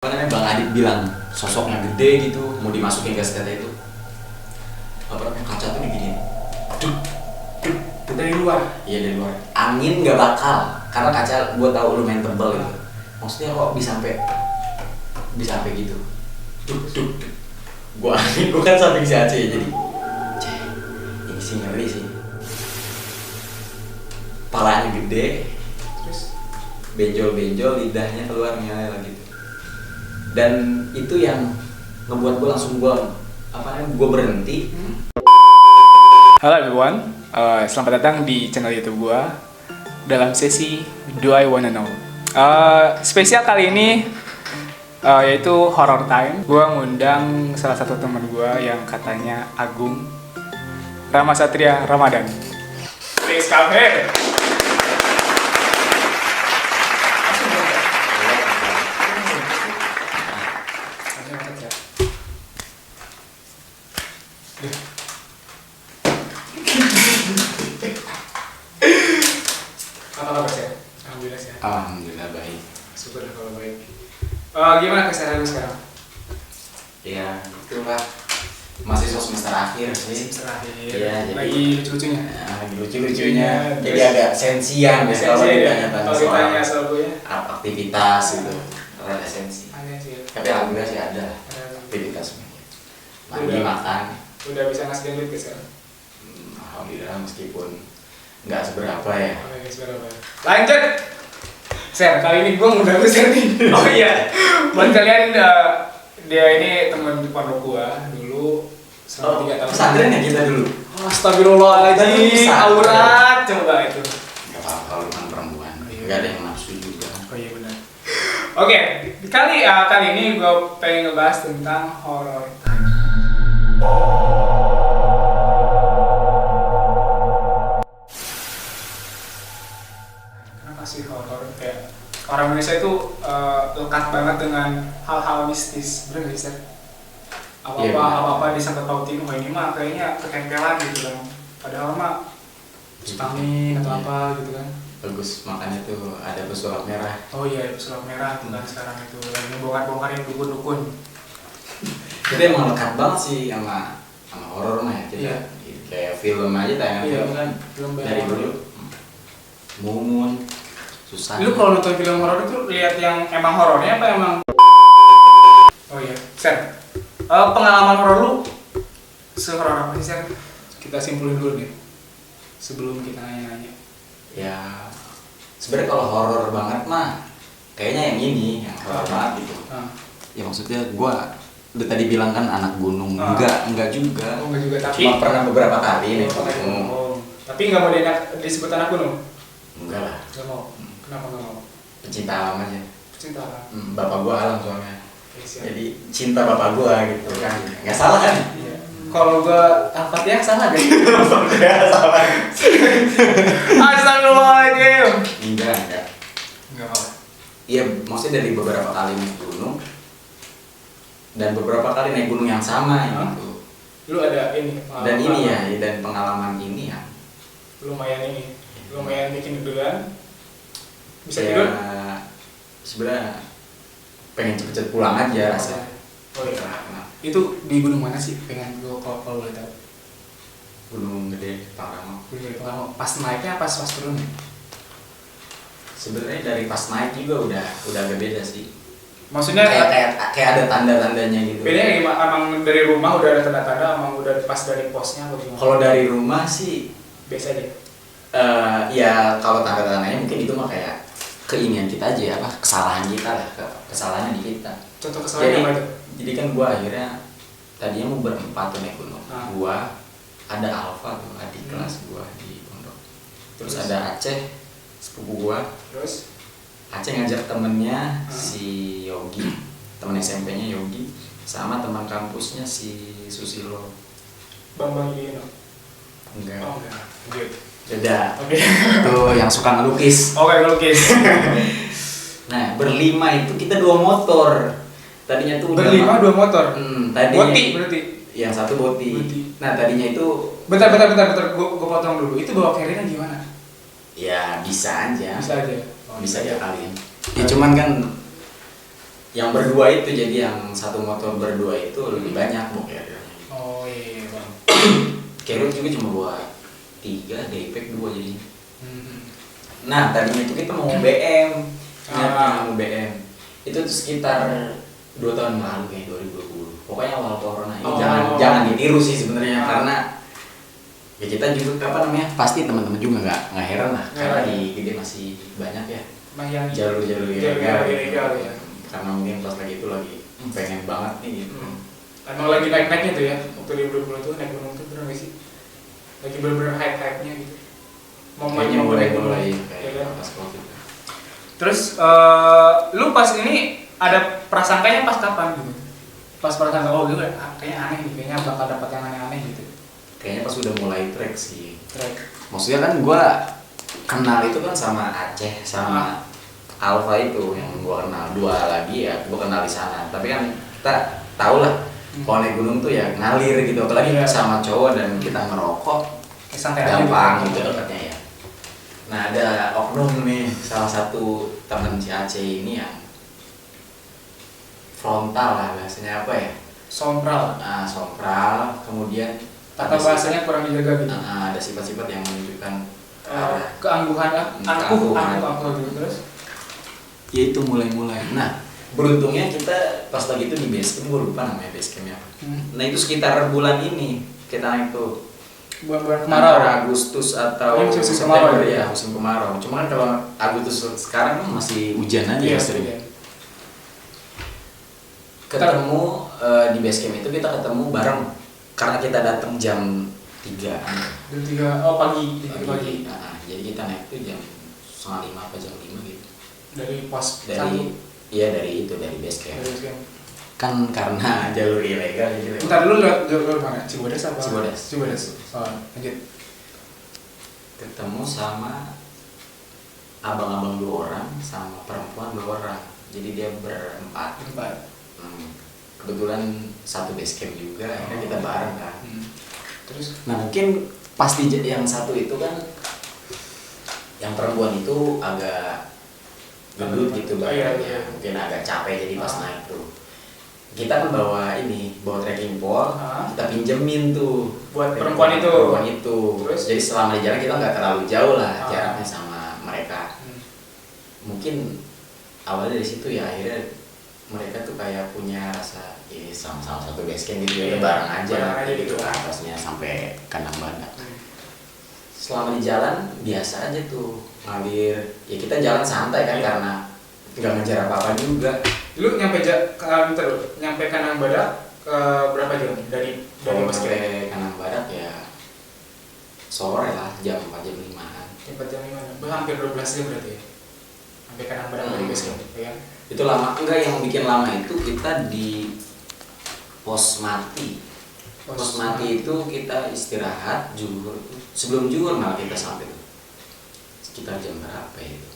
Apa namanya, Bang Adit bilang sosoknya gede gitu, mau dimasukin ke STT itu apa namanya, kaca tuh diginiin duk, duk, duk. Dari luar. Iya dari luar, angin nggak bakal karena kaca gua tahu lumayan tebal gitu. Maksudnya kok bisa sampai gitu duk, duk, duk. Gua kan samping si Aceh jadi ini sih ngeri sih, palanya gede Terus benjol-benjol, lidahnya keluar nyala gitu. Dan itu yang ngebuat gue langsung gue berhenti. Halo everyone, selamat datang di channel YouTube gue dalam sesi Do I Wanna Know. Spesial kali ini yaitu Horror Time. Gue ngundang salah satu teman gue yang katanya Agung Ramasatria Ramadan. Please come here. Apa kabar sih? Alhamdulillah sehat. Alhamdulillah baik. Syukur kalau baik. Gimana kesehatan lu sekarang? Ya itulah, mahasiswa semester akhir sih. Terakhir. Iya, jadi Lagi lucu-lucunya. lagi lucu-lucunya. Iya, Jadi terus? agak sensian ya kalau Kalau ditanya soal gue ya. aktivitas gitu, rada sensi. Aneh sih. Tapi alhamdulillah sih ada aktivitasnya. Mandi Udah. makan. Udah bisa ngasihin duit ke sekarang. Alhamdulillah meskipun nggak seberapa ya. Oke guys, berapa? Lanjut. Ser, kali ini gue ngundang lu Ser nih. Oh iya. Buat kalian dia ini teman di pondok gua dulu selama 3 tahun. Pesantren ya kita dulu. Astagfirullahaladzim, Pesantren. aurat coba itu. Nggak apa-apa, kalau kan perempuan. Iya. Nggak ada yang nafsu juga. Oh iya benar. Oke, kali ini gue pengen ngebahas tentang horror. Kenapa sih horror? Kayak orang Indonesia itu lekat banget dengan hal-hal mistis, bener nggak sih? Seth? Iya, benar. Apa-apa disangkut pautin, oh ini mah kayaknya ketempelan gitu kan. Padahal mah vitamin atau apa gitu kan. Bagus, makanya tuh ada pesulap merah. Oh iya, pesulap merah tuh kan sekarang itu lagi bongkar-bongkarin dukun-dukun. Itu emang lekat banget sih sama horor mah ya kita. Iya. Kayak film aja, tayangan Iya, film kan film dari horor. dulu. Mumun, susah. Lu kalau nonton film horor itu lihat yang emang horornya apa emang? Oh iya, Sen. Pengalaman horor lu sehoror apa sih, Sen? Kita simpulin dulu deh sebelum kita nanya-nanya. Ya sebenarnya kalau horor banget mah kayaknya yang ini yang horor banget gitu. Ya maksudnya gua udah tadi bilang kan anak gunung. Enggak juga. Oh enggak juga, tapi Cuma pernah beberapa kali nih. Oh, tapi nggak mau disebut anak gunung? Enggak lah, Nggak mau. Kenapa nggak mau? pecinta alam aja. Cinta lah. Bapak gua alam soalnya. Oke, siap. Jadi cinta bapak gua gitu kan. Nggak salah kan? Iya. Kalau gua Al-Fatihah salah deh. Nggak salah. Astagfirullahaladzim. Enggak. Nggak apa. Iya, maksudnya dari beberapa kali naik gunung dan beberapa kali naik gunung yang sama gitu. Lu ada ini Dan ini ya, dan pengalaman ini ya. lumayan ini, lumayan bikin deg-degan. Bisa Ya, tidur? sebenarnya pengen cepet-cepet pulang aja rasanya. Oh iya. Nah, Itu di gunung mana sih? Pengen gua kalau boleh tahu. Gunung Gede, Pangrango. Gunung Gede Pangrango. Pas naiknya pas turun? Sebenarnya dari pas naik juga udah agak beda sih. Maksudnya Kayak ada tanda-tandanya gitu. bedanya gimana? Emang dari rumah udah ada tanda-tanda, emang udah pas dari posnya atau gimana? Kalau dari rumah sih Biasa aja. ya kalau tanda-tandanya mungkin itu mah kayak keinian kita aja ya, apa kesalahan kita lah, kesalahannya di kita. Contoh kesalahan apa itu? Jadi kan gua akhirnya tadinya mau berempat tuh naik gunung. Gua ada Alfa tuh adik kelas gua di pondok. Terus ada Aceh sepupu gua. Terus? Aceh ngajak temennya si Yogi, temen SMP-nya Yogi, sama teman kampusnya si Susilo. Bambang Yudhoyono? Enggak. Oh enggak. Good. Beda. Oke. Tuh yang suka ngelukis. Oke, ngelukis. Nah, berlima itu kita 2 motor. Tadinya tuh udah Berlima 2 motor. tadinya Boti berarti. yang satu boti. Boti. Nah, tadinya itu Bentar. Gua potong dulu. Itu bawa carry-nya gimana? ya bisa aja. Bisa aja. Bisa aja kali. Ya cuman kan yang berdua itu, jadi yang satu motor berdua itu lebih banyak carrier. Oh iya bang. Carrier juga cuma buat 3, daypack 2 jadi. Hmm. Nah tadinya itu kita mau BM, mau BM. Itu tuh sekitar 2 tahun lalu kayak 2020. Pokoknya awal corona. Ini jangan ditiru sih sebenarnya karena ya kita juga pasti teman-teman juga nggak heran lah karena di gede masih banyak ya jalur-jalur ilegal ya. Karena mungkin pas lagi itu lagi pengen banget nih gitu. Emang lagi naik-naiknya tuh ya waktu 2020 tuh naik gunung tuh bener gak sih? Lagi bener-bener hype-nya gitu. Kayaknya mulai ya kan? pas COVID. Terus lu pas ini ada prasangkanya pas kapan gitu? Pas prasangka gue kayaknya aneh nih, kayaknya bakal dapat yang aneh-aneh gitu. Kayaknya pas udah mulai track sih. Maksudnya kan gue kenal itu kan sama Aceh sama Alfa itu yang gue kenal, 2 lagi ya gue kenal di sana. Tapi kan kita tahu lah kalau naik gunung tuh ya ngalir gitu, apalagi sama cowok dan kita ngerokok gampang gitu dekatnya ya. Nah ada oknum nih, salah satu temen si Aceh ini yang frontal lah bahasanya apa ya? Sompral. Sompral, kemudian kata bahasanya kurang dijaga gitu. Ada sifat-sifat yang menunjukkan keangguhan, angkuh gitu. Terus ya itu mulai. Nah beruntungnya kita pas lagi itu di base camp, gue lupa namanya base campnya apa. Nah itu sekitar bulan ini kita naik tuh bulan kemarau, Agustus atau musim September kemarau, ya musim kemarau. Cuma kan kalau Agustus sekarang kan masih hujan aja ya sering. Ketemu di base camp itu kita ketemu bareng karena kita datang jam 3. Pagi. Jadi kita naik tuh jam 4:30 apa jam 5 gitu. Dari pos dari base camp. Kan karena jalur ilegal jadi. Bentar dulu jalur mana? Cibodas apa? Cibodas. Lanjut. Ketemu sama abang-abang 2 orang sama perempuan 2 orang. Jadi dia berempat. Kebetulan satu base camp juga, akhirnya kita bareng kan. Terus, nah mungkin pasti yang satu itu kan, yang perempuan itu agak gendut gitu badannya, mungkin agak capek jadi pas naik tuh. Kita kan bawa trekking pole, kita pinjemin tuh buat perempuan itu. Terus? Jadi selama di jalan kita nggak terlalu jauh lah jaraknya sama mereka. Mungkin awalnya dari situ ya, akhirnya mereka tuh kayak punya rasa sama-sama satu base camp gitu ya, bareng aja gitu ke atasnya sampai kandang badak. Selama di jalan biasa aja tuh ngalir, ya kita jalan santai kan karena nggak ngejar apa-apa juga. Lu nyampe kandang badak berapa jam dari sampai kandang badak ya sore lah, jam 4 jam 5-an. 4 jam 5, hampir 12 jam berarti ya. Sampai kandang badak dari base camp ya. Itu lama, enggak, yang bikin lama itu kita di pos mati. Pos mati itu kita istirahat zuhur, sebelum zuhur malah kita sampai tuh. Sekitar jam berapa ya itu?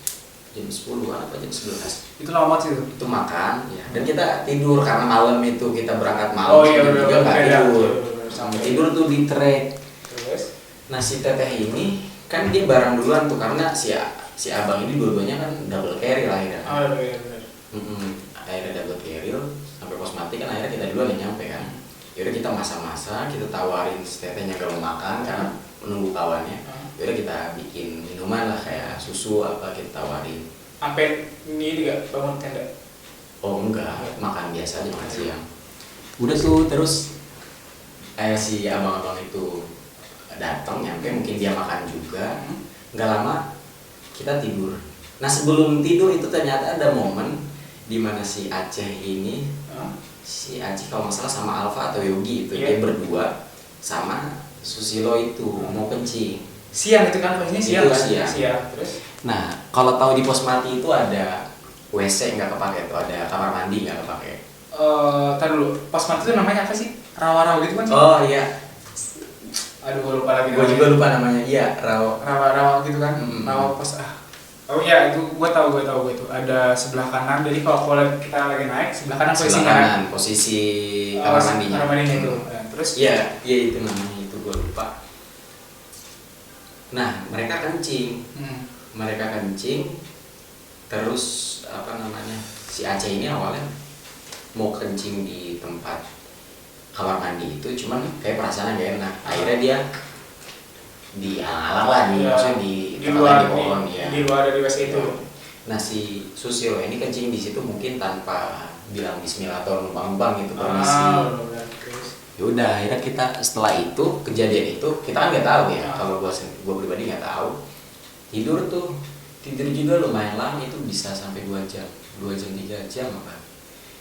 Jam 10-an apa jam 11. Itu lama sih itu. Itu makan ya. Dan kita tidur karena malam itu kita berangkat malam. Juga nggak tidur. Sampai tidur tuh di trek. Terus? Nah si teteh ini kan dia bareng duluan tuh karena si abang ini dua-duanya kan double carry lah akhirnya. Iya benar. Akhirnya double carry sampai pos mati kan, akhirnya kita duluan yang nyampe kan. Yaudah kita masak-masak, kita tawarin si tetehnya kalau makan karena menunggu kawannya. Yaudah kita bikin minuman lah kayak susu apa kita tawarin. Sampai ini juga bangun tenda? Oh enggak, makan biasa aja, makan siang. Udah tuh terus si abang-abang itu datang nyampe, mungkin dia makan juga. Nggak lama kita tidur. Nah sebelum tidur itu ternyata ada momen di mana si Aceh ini, si Aceh kalau nggak salah sama Alfa atau Yogi itu dia berdua sama Susilo itu mau kencing. Siang itu kan, posisinya siang kan? Siang. Terus? Nah kalau tahu di pos mati itu ada WC nggak kepake tuh, ada kamar mandi nggak kepake. Tar dulu, pos mati itu namanya apa sih? Rawa-rawa gitu kan? Oh iya. Aduh gue lupa lagi. Gue juga lupa namanya. Iya, rawa gitu kan. Rawa pos Oh iya, itu gue tahu itu. Ada sebelah kanan. Jadi kalau kita lagi naik, sebelah kanan posisi kamar mandinya. Kamar mandinya itu. Terus? Iya itu namanya, itu gue lupa. Nah, mereka kencing. Terus si Aceh ini awalnya mau kencing di tempat kamar mandi itu, cuman kayak perasaan gak enak. Akhirnya dia di alam lah, maksudnya di luar, di pohon ya. Di luar dari WC itu. Nah si Susilo ini kencing di situ mungkin tanpa bilang bismillah atau numpang-numpang gitu, permisi. Yaudah, akhirnya kita setelah itu kejadian itu kita kan nggak tahu ya. Kalau gua pribadi nggak tahu. Tidur juga lumayan lama, itu bisa sampai 2 jam 3 jam apa.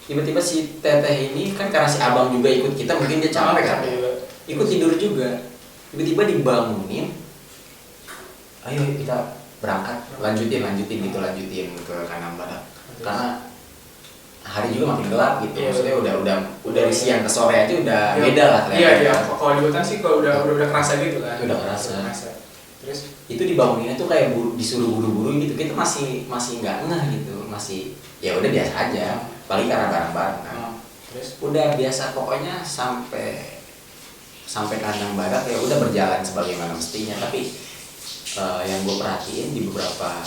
Tiba-tiba si teteh ini kan karena si abang juga ikut kita, mungkin dia capek kan, ikut tidur juga. Tiba-tiba dibangunin, ayo kita berangkat, lanjutin ke Kandang Badak. Karena hari juga makin gelap gitu, maksudnya udah dari siang ke sore aja udah beda lah ternyata. Iya. Kalau di hutan sih kalau udah kerasa gitu kan. Udah kerasa. Terus itu dibanguninnya tuh kayak disuruh buru-buru gitu, kita masih nggak ngeh gitu, masih ya udah biasa aja, paling karena bareng-bareng kan. Terus Udah biasa pokoknya sampai Kandang Badak ya udah berjalan sebagaimana mestinya. Tapi yang gue perhatiin di beberapa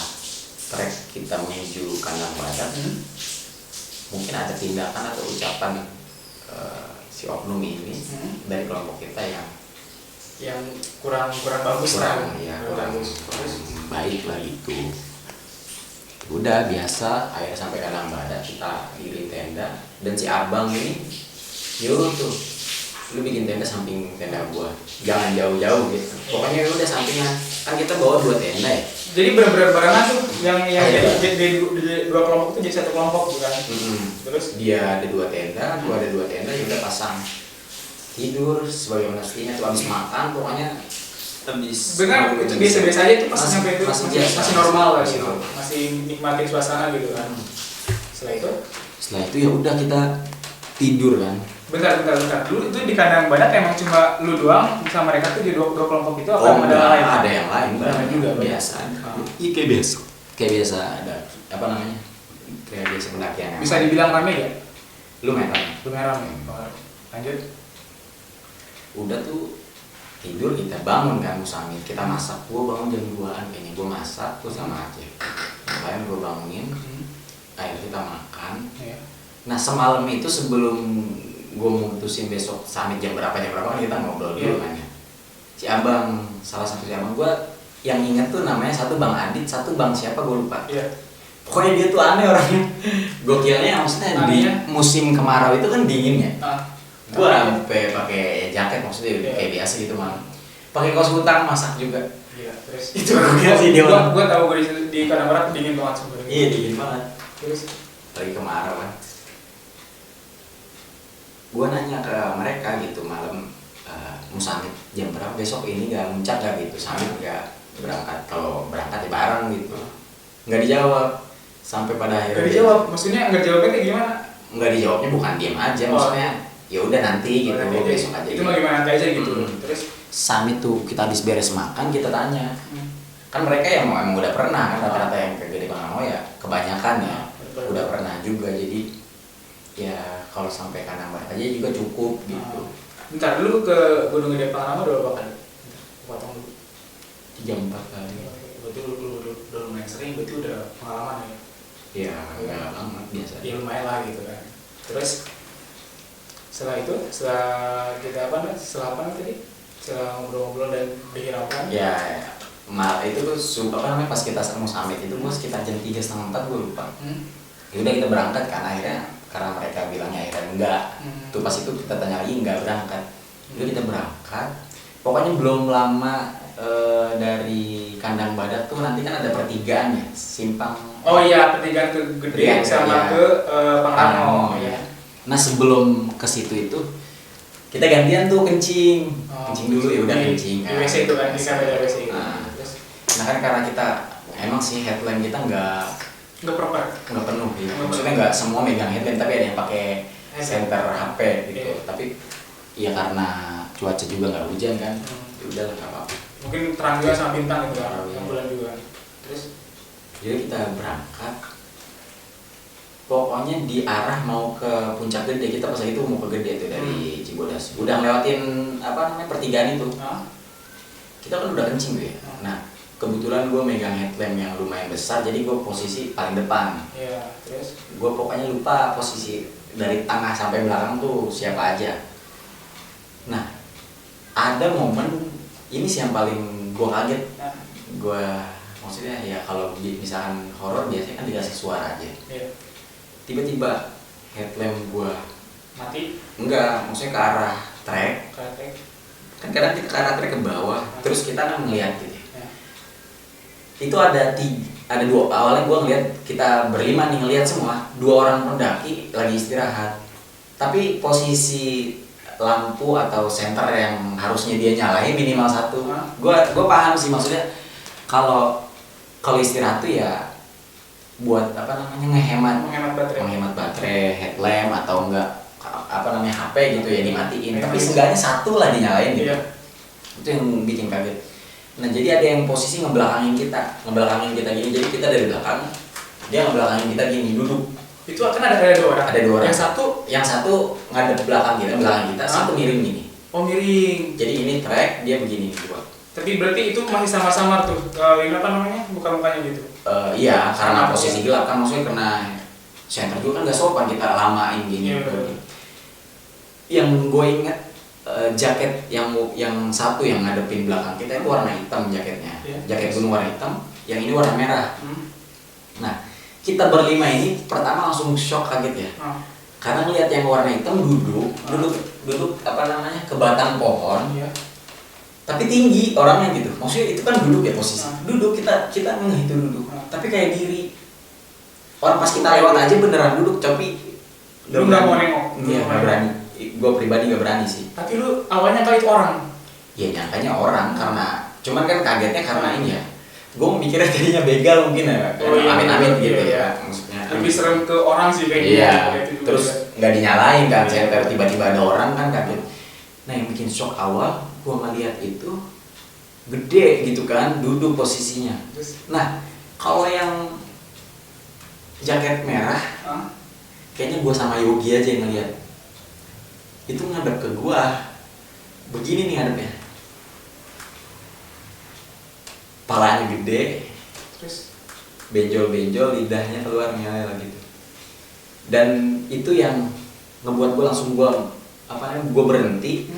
trek kita menuju Kandang Badak, mungkin ada tindakan atau ucapan si oknum ini dari kelompok kita yang kurang bagus kurang baik lah gitu. Udah biasa, akhirnya sampai Kandang Badak kita diri tenda, dan si abang ini nyuruh tuh, lu bikin tenda samping tenda gua, jangan jauh-jauh gitu. Pokoknya udah sampingan, kan kita bawa 2 tenda ya. Jadi benar-benar barengan tuh yang jadi 2 kelompok itu jadi 1 kelompok bukan? Terus dia ada 2 tenda, gua ada 2 tenda, ya udah pasang tidur sebagaimana mestinya tuh. Habis makan pokoknya benar, itu biasa-biasa aja tuh pas sampai itu masih normal lah gitu, normal. masih nikmatin suasana gitu kan. Setelah itu ya udah kita tidur kan. Bentar. Dulu itu di Kandang Badak emang cuma lu doang sama mereka tuh di dua kelompok itu, apa ada yang lain juga biasa. Iya kayak biasa ada apa namanya, kayak biasa pendakian. Bisa dibilang rame ya? Lumayan rame. Lanjut. Udah tuh tidur, kita bangun kan Musamit, kita masak. Gua bangun jam 2-an kayaknya, gua masak tuh sama Aceh. Makanya gua bangunin, akhirnya kita makan. Nah semalam itu sebelum gue mutusin besok summit jam berapa kan kita ngobrol dulu kan ya. Si abang, salah satu si abang gue yang inget tuh namanya, satu Bang Adit, satu Bang siapa gue lupa. Pokoknya dia tuh aneh orangnya. Gokilnya maksudnya di musim kemarau itu kan dingin ya. Gue sampai pakai jaket, maksudnya kayak biasa gitu mah. Pakai kaos kutang, masak juga. Terus itu gokil sih dia. Gue tahu gue di Kandang Badak dingin banget sebenarnya. Iya dingin banget. Terus lagi kemarau kan. Gue nanya ke mereka gitu malam, mau summit jam berapa besok ini, nggak muncak gak gitu, summit nggak berangkat, kalau berangkat ya bareng gitu. Nggak dijawab sampai pada akhirnya. Nggak dijawab, maksudnya nggak dijawabnya kayak gimana? Nggak dijawabnya bukan diam aja, maksudnya ya udah nanti gitu, besok aja. Itu mah gimana nanti aja gitu. Terus summit tuh kita habis beres makan kita tanya, kan mereka yang emang udah pernah kan, rata-rata yang ke Gede Bangau ya kebanyakan ya udah pernah juga, jadi ya kalau sampai Kandang Badak aja juga cukup gitu. Bentar, dulu ke Gunung Gede Pangrango udah berapa kali? Potong dulu. 3-4 kali. Berarti udah lumayan sering, berarti udah pengalaman ya? Iya, nggak lama biasa. Ya lumayan lah gitu kan. Terus setelah itu, setelah apa tadi? Setelah ngobrol-ngobrol dan dihiraukan? Ya, itu tuh namanya pas kita mau summit itu gue sekitar jam 3:30 gue lupa. Ya udah kita berangkat kan akhirnya, karena mereka bilangnya akhirnya enggak. Tuh pas itu kita tanya lagi enggak berangkat. Udah kita berangkat. Pokoknya belum lama dari Kandang Badak tuh nanti kan ada pertigaan ya, simpang. Oh iya, pertigaan ke Gede sama ke Pangrango ya. Nah sebelum ke situ itu kita gantian tuh kencing dulu ya udah kencing kan. Di WC itu kan, di kamar WC itu. Nah kan karena kita emang sih headlamp kita nggak penuh ya. Maksudnya nggak semua megang headlamp, tapi ada yang pakai center HP gitu. Tapi ya karena cuaca juga nggak hujan kan, ya udah nggak apa-apa. Mungkin terang juga sama bintang gitu kan, bulan juga. Terus jadi kita berangkat. Pokoknya di arah mau ke Puncak Gede, kita pas itu mau ke Gede itu dari Cibodas. Udah ngelewatin pertigaan itu. Kita kan udah kencing tuh ya. Nah kebetulan gue megang headlamp yang lumayan besar, jadi gue posisi paling depan. Iya, terus? Gue pokoknya lupa posisi dari tengah sampai belakang tuh siapa aja. Nah, ada momen ini sih yang paling gue kaget. Gue maksudnya ya kalau misalkan horor biasanya kan dikasih suara aja. Tiba-tiba headlamp gue mati. Enggak, maksudnya ke arah trek. Kan kadang kita ke arah trek ke bawah, terus kita kan ngeliat gitu. Itu ada dua, awalnya gue ngeliat kita berlima nih ngeliat semua, 2 orang pendaki lagi istirahat. Tapi posisi lampu atau senter yang harusnya dia nyalain minimal 1. Gue paham sih maksudnya kalau istirahat tuh ya buat apa namanya menghemat baterai headlamp atau enggak apa namanya HP gitu ya dimatiin. Tapi seenggaknya 1 lah dinyalain gitu. Itu yang bikin kaget. Nah jadi ada yang posisi ngebelakangin kita gini, jadi kita dari belakang, dia ngebelakangin kita gini, duduk. Itu akan ada 2 orang? Ada 2 orang. Yang satu ngadep belakang kita, satu miring gini. Oh miring. Jadi ini track, dia begini dua. Tapi berarti itu masih samar-samar tuh, ini apa namanya, muka-mukanya gitu? Iya, karena posisi gelap kan, maksudnya kena center juga kan gak sopan kita lamain gini. Yang gue inget jaket yang satu yang ngadepin belakang kita itu warna hitam jaketnya, jaket gunung warna hitam, yang ini warna merah. Nah kita berlima ini pertama langsung shock kaget ya, karena ngeliat yang warna hitam duduk apa namanya ke batang pohon, tapi tinggi orangnya gitu, maksudnya itu kan duduk ya posisi, duduk kita ngeh itu duduk, tapi kayak diri orang pas kita lewat aja beneran duduk, tapi lu nggak mau nengok? Iya nggak berani. Gue pribadi gak berani sih. Tapi lu awalnya kali itu orang? Ya nyangkanya orang, karena cuman kan kagetnya karena ini ya, gue mikirnya tadinya begal mungkin ya, amin gitu ya, maksudnya lebih serem ke orang sih kayak gitu. Iya, terus nggak dinyalain kan center, tiba-tiba ada orang kan kaget. Nah yang bikin shock awal gue ngeliat itu gede gitu kan, duduk posisinya. Nah kalau yang jaket merah kayaknya gue sama Yogi aja yang ngeliat. Itu ngadep ke gua begini nih ngadepnya, palanya gede, terus benjol lidahnya keluar nyala gitu. Dan itu yang ngebuat gua langsung gua berhenti.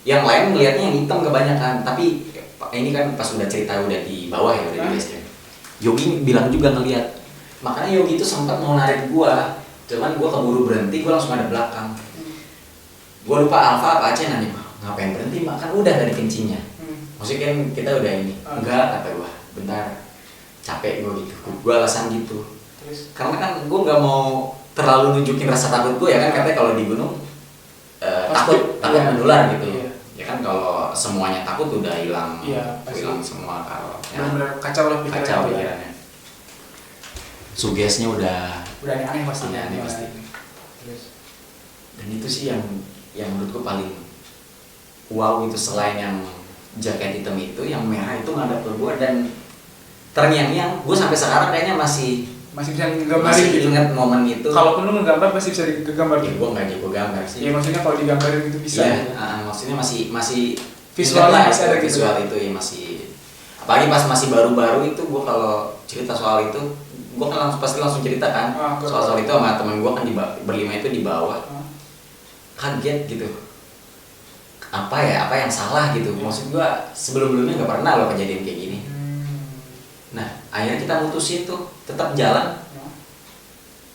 Yang lain ngelihatnya yang hitam kebanyakan, tapi ini kan pas udah cerita udah di bawah ya, udah di base camp. Yogi bilang juga ngelihat, makanya Yogi itu sempat mau narik gua, cuman gua keburu berhenti, gua langsung ada belakang. Gue lupa Alfa apa aja nanya, ngapain berhenti mak, kan udah tadi kencingnya. Maksudnya kan kita udah ini. Enggak, kata gue, bentar, capek gue gitu. Gue alasan gitu. Karena kan gue nggak mau terlalu nunjukin rasa takut gue ya kan, katanya kalau di gunung takut menular gitu. Ya kan kalau semuanya takut udah hilang semua kalau. Benar-benar kacau pikirannya. Sugesnya udah aneh pasti. Dan itu sih yang menurutku paling wow itu, selain yang jaket hitam itu, yang merah itu ngadep ke gue dan terngiang-ngiang. Gue sampai sekarang kayaknya masih bisa nggambarin gitu. Ingat momen itu. Kalaupun lu ngegambar masih bisa digambar. Ya gue nggak jago gambar sih. Ya maksudnya kalau digambarin itu bisa. Iya, maksudnya masih visualnya masih ada gitu. Visual itu ya masih. Apalagi pas masih baru-baru itu gue kalau cerita soal itu, gue kan pasti langsung cerita kan soal itu sama temen gue kan berlima itu di bawah. Kaget gitu, apa yang salah gitu. Maksud gua sebelum-sebelumnya nggak pernah loh kejadian kayak gini. Nah akhirnya kita mutusin tuh tetap jalan.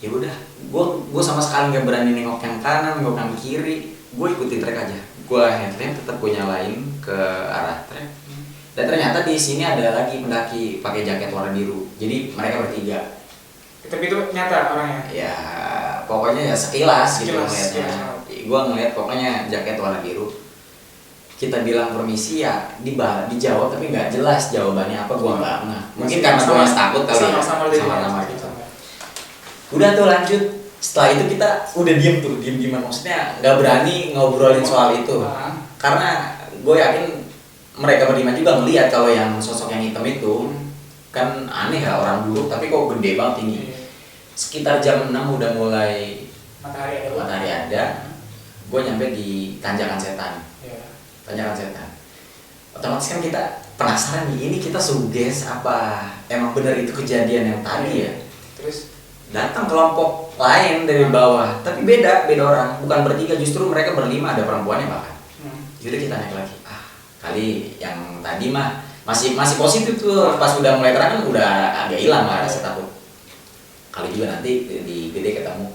Ya udah, gua sama sekali nggak berani nengok yang kanan, nengok yang kiri. Gua ikutin trek aja. Gua headlamp tetap gua nyalain ke arah trek. Dan ternyata di sini ada lagi pendaki pakai jaket warna biru. Jadi mereka bertiga. Tapi itu nyata orangnya? Ya pokoknya ya sekilas gitu ngeliatnya. Gue ngeliat pokoknya jaket warna biru. Kita bilang permisi ya dijawab tapi nggak jelas jawabannya apa, gue nggak ngeh. Mungkin karena gue masih takut kali ya, sama-sama gitu. Udah tuh lanjut. Setelah itu kita udah diem maksudnya nggak berani ngobrolin soal itu. Karena gue yakin mereka berlima juga ngeliat kalau yang sosok yang hitam itu kan aneh ya, orang buruk tapi kok gede banget tinggi. Sekitar jam 6 udah mulai matahari ada. Gue nyampe di Tanjakan Setan. Otomatis kan kita penasaran nih, ini kita suges apa emang benar itu kejadian yang tadi ya. Terus datang kelompok lain dari bawah, tapi beda orang, bukan bertiga, justru mereka berlima, ada perempuannya bahkan. Jadi kita naik lagi, kali yang tadi mah masih positif tuh, pas udah mulai terang kan udah agak hilang lah rasa takut. Kali juga nanti di Gede ketemu.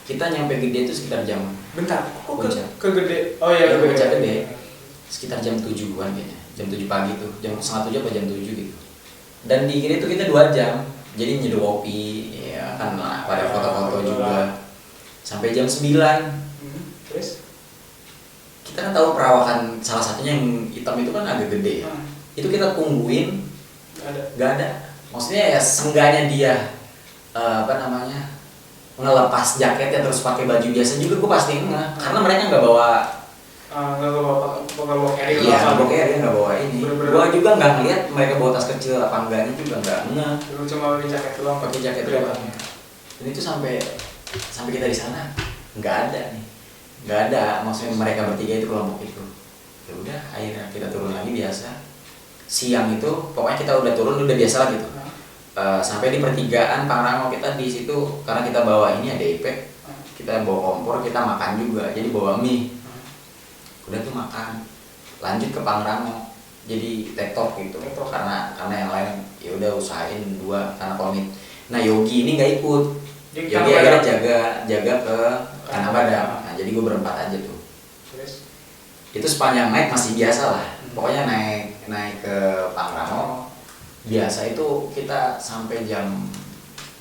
Kita nyampe Gede itu sekitar jam, bentar, kok ke Gede? oh iya, ke Puncak Gede sekitar jam 7-an kayaknya, jam 7 pagi tuh, jam setengah 7 apa jam 7 gitu. Dan di Gede itu kita 2 jam, jadi nyeduh kopi, ya kan pada foto-foto juga sampai jam 9. Terus? Kita kan tahu perawakan salah satunya yang hitam itu kan agak gede ya. Itu kita tungguin, nggak ada. Maksudnya ya sengganya dia ngelepas jaketnya terus pakai baju biasa juga gue pasti enggak, karena mereka nggak bawa carrier. Iya, nggak bawa carrier, nggak bawa ini. Gue juga nggak ngeliat mereka bawa tas kecil apa enggaknya juga nggak. Lu cuma pakai jaket doang. Pakai jaket doang. Dan itu sampai kita di sana nggak ada nih. Nggak ada, maksudnya mereka bertiga itu kelompok itu. Ya udah, akhirnya kita turun lagi biasa. Siang itu pokoknya kita udah turun udah biasa lah gitu. Sampai di pertigaan Pangrango kita di situ karena kita bawa ini ada ipek, kita bawa kompor, kita makan juga, jadi bawa mie. Udah tuh makan, lanjut ke Pangrango, jadi tektok gitu. Karena yang lain ya udah usahain 2 karena komit. Nah Yogi ini nggak ikut. Yogi akhirnya jaga ke Tanah Badak. Nah jadi gue berempat aja tuh. Terus? Itu sepanjang naik masih biasa lah. Pokoknya naik ke Pangrango biasa itu kita sampai jam